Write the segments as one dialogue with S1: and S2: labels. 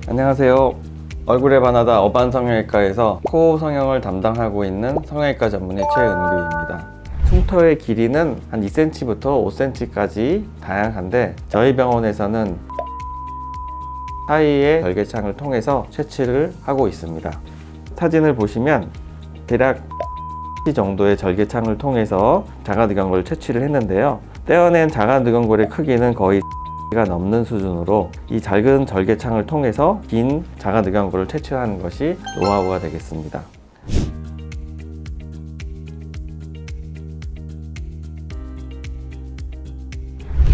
S1: 안녕하세요. 얼굴의 바나다 어반성형외과에서 코 성형을 담당하고 있는 성형외과 전문의 최은규입니다. 흉터의 길이는 한 2cm부터 5cm까지 다양한데 저희 병원에서는 사이의 절개창을 통해서 채취를 하고 있습니다. 사진을 보시면 대략 정도의 절개창을 통해서 자가늑연골을 채취를 했는데요. 떼어낸 자가늑연골의 크기는 거의 가 넘는 수준으로 이 작은 절개창을 통해서 긴 자가늑연골을 채취하는 것이 노하우가 되겠습니다.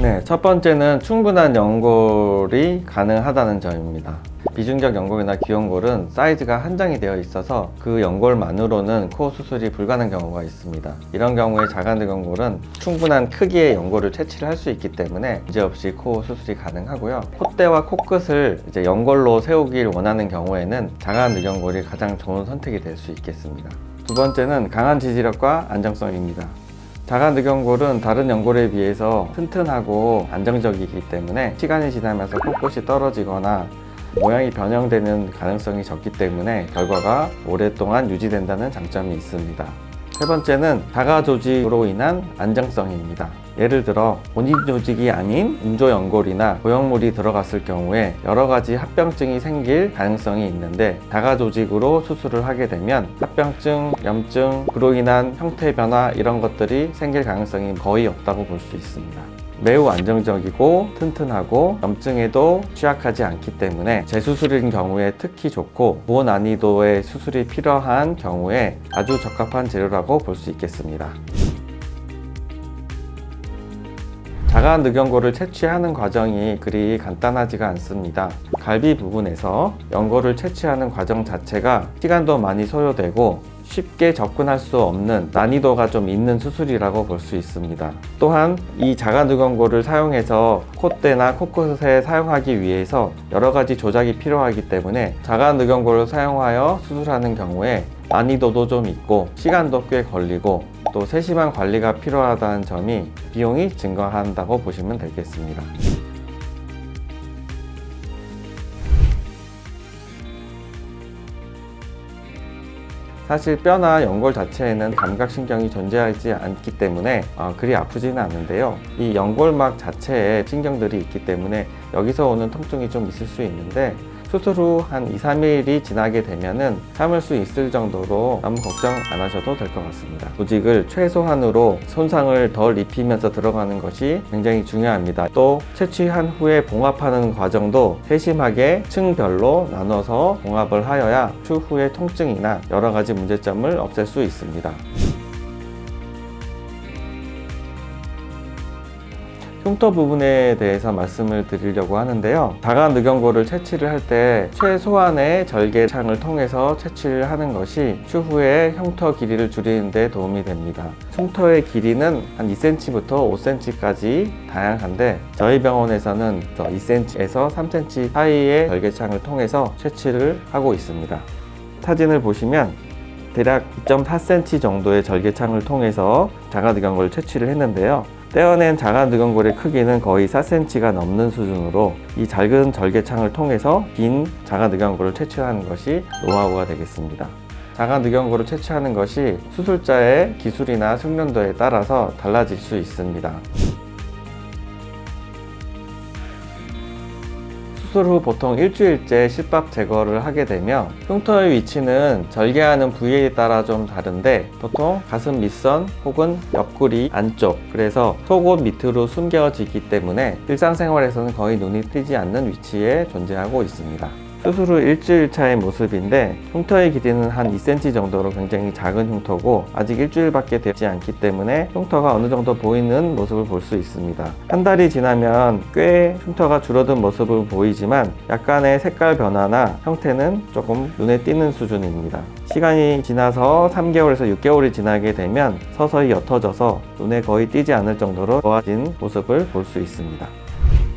S1: 네, 첫 번째는 충분한 연골이 가능하다는 점입니다. 비중격 연골이나 귀연골은 사이즈가 한정이 되어 있어서 그 연골만으로는 코 수술이 불가능한 경우가 있습니다. 이런 경우에 자가늑연골은 충분한 크기의 연골을 채취를 할 수 있기 때문에 문제없이 코 수술이 가능하고요. 콧대와 코끝을 연골로 세우길 원하는 경우에는 자가늑연골이 가장 좋은 선택이 될 수 있겠습니다. 두 번째는 강한 지지력과 안정성입니다. 자가늑연골은 다른 연골에 비해서 튼튼하고 안정적이기 때문에 시간이 지나면서 코끝이 떨어지거나 모양이 변형되는 가능성이 적기 때문에 결과가 오랫동안 유지된다는 장점이 있습니다. 세 번째는 자가 조직으로 인한 안정성입니다. 예를 들어 본인 조직이 아닌 인조연골이나 고형물이 들어갔을 경우에 여러 가지 합병증이 생길 가능성이 있는데 자가 조직으로 수술을 하게 되면 합병증, 염증, 그로 인한 형태 변화 이런 것들이 생길 가능성이 거의 없다고 볼 수 있습니다. 매우 안정적이고 튼튼하고 염증에도 취약하지 않기 때문에 재수술인 경우에 특히 좋고 고난이도의 수술이 필요한 경우에 아주 적합한 재료라고 볼 수 있겠습니다. 자가늑연골을 채취하는 과정이 그리 간단하지가 않습니다. 갈비 부분에서 연골을 채취하는 과정 자체가 시간도 많이 소요되고 쉽게 접근할 수 없는 난이도가 좀 있는 수술이라고 볼 수 있습니다. 또한 이 자가늑연골을 사용해서 콧대나 코끝에 사용하기 위해서 여러 가지 조작이 필요하기 때문에 자가늑연골을 사용하여 수술하는 경우에 난이도도 좀 있고 시간도 꽤 걸리고 또 세심한 관리가 필요하다는 점이 비용이 증가한다고 보시면 되겠습니다. 사실 뼈나 연골 자체에는 감각신경이 존재하지 않기 때문에 그리 아프지는 않는데요. 이 연골막 자체에 신경들이 있기 때문에 여기서 오는 통증이 좀 있을 수 있는데 수술 후 한 2-3일이 지나게 되면은 참을 수 있을 정도로 너무 걱정 안 하셔도 될 것 같습니다. 조직을 최소한으로 손상을 덜 입히면서 들어가는 것이 굉장히 중요합니다. 또 채취한 후에 봉합하는 과정도 세심하게 층별로 나눠서 봉합을 하여야 추후에 통증이나 여러 가지 문제점을 없앨 수 있습니다. 흉터 부분에 대해서 말씀을 드리려고 하는데요. 자가늑연골을 채취를 할 때 최소한의 절개창을 통해서 채취를 하는 것이 추후에 흉터 길이를 줄이는 데 도움이 됩니다. 흉터의 길이는 한 2cm부터 5cm까지 다양한데 저희 병원에서는 2cm에서 3cm 사이의 절개창을 통해서 채취를 하고 있습니다. 사진을 보시면 대략 2.4cm 정도의 절개창을 통해서 자가늑연골을 채취를 했는데요. 떼어낸 자가늑연골의 크기는 거의 4cm가 넘는 수준으로 이 작은 절개창을 통해서 긴 자가늑연골을 채취하는 것이 노하우가 되겠습니다. 자가늑연골을 채취하는 것이 수술자의 기술이나 숙련도에 따라서 달라질 수 있습니다. 수술 후 보통 일주일째 실밥 제거를 하게 되며 흉터의 위치는 절개하는 부위에 따라 좀 다른데 보통 가슴 밑선 혹은 옆구리 안쪽, 그래서 속옷 밑으로 숨겨지기 때문에 일상생활에서는 거의 눈이 띄지 않는 위치에 존재하고 있습니다. 수술 후 일주일 차의 모습인데 흉터의 길이는 한 2cm 정도로 굉장히 작은 흉터고 아직 일주일밖에 되지 않기 때문에 흉터가 어느 정도 보이는 모습을 볼 수 있습니다. 한 달이 지나면 꽤 흉터가 줄어든 모습을 보이지만 약간의 색깔 변화나 형태는 조금 눈에 띄는 수준입니다. 시간이 지나서 3개월에서 6개월이 지나게 되면 서서히 옅어져서 눈에 거의 띄지 않을 정도로 좋아진 모습을 볼 수 있습니다.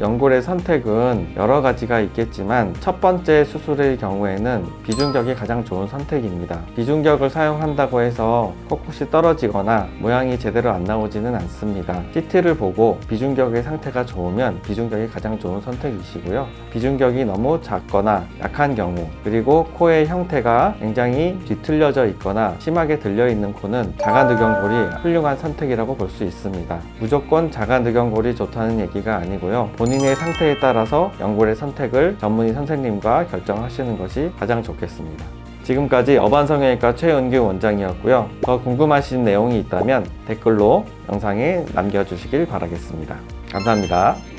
S1: 연골의 선택은 여러 가지가 있겠지만 첫 번째 수술의 경우에는 비중격이 가장 좋은 선택입니다. 비중격을 사용한다고 해서 코끝이 떨어지거나 모양이 제대로 안 나오지는 않습니다. CT를 보고 비중격의 상태가 좋으면 비중격이 가장 좋은 선택이시고요. 비중격이 너무 작거나 약한 경우, 그리고 코의 형태가 굉장히 뒤틀려져 있거나 심하게 들려있는 코는 자가늑연골이 훌륭한 선택이라고 볼 수 있습니다. 무조건 자가늑연골이 좋다는 얘기가 아니고요. 본인의 상태에 따라서 연골의 선택을 전문의 선생님과 결정하시는 것이 가장 좋겠습니다. 지금까지 어반성형외과 최은규 원장이었고요. 더 궁금하신 내용이 있다면 댓글로 영상에 남겨주시길 바라겠습니다. 감사합니다.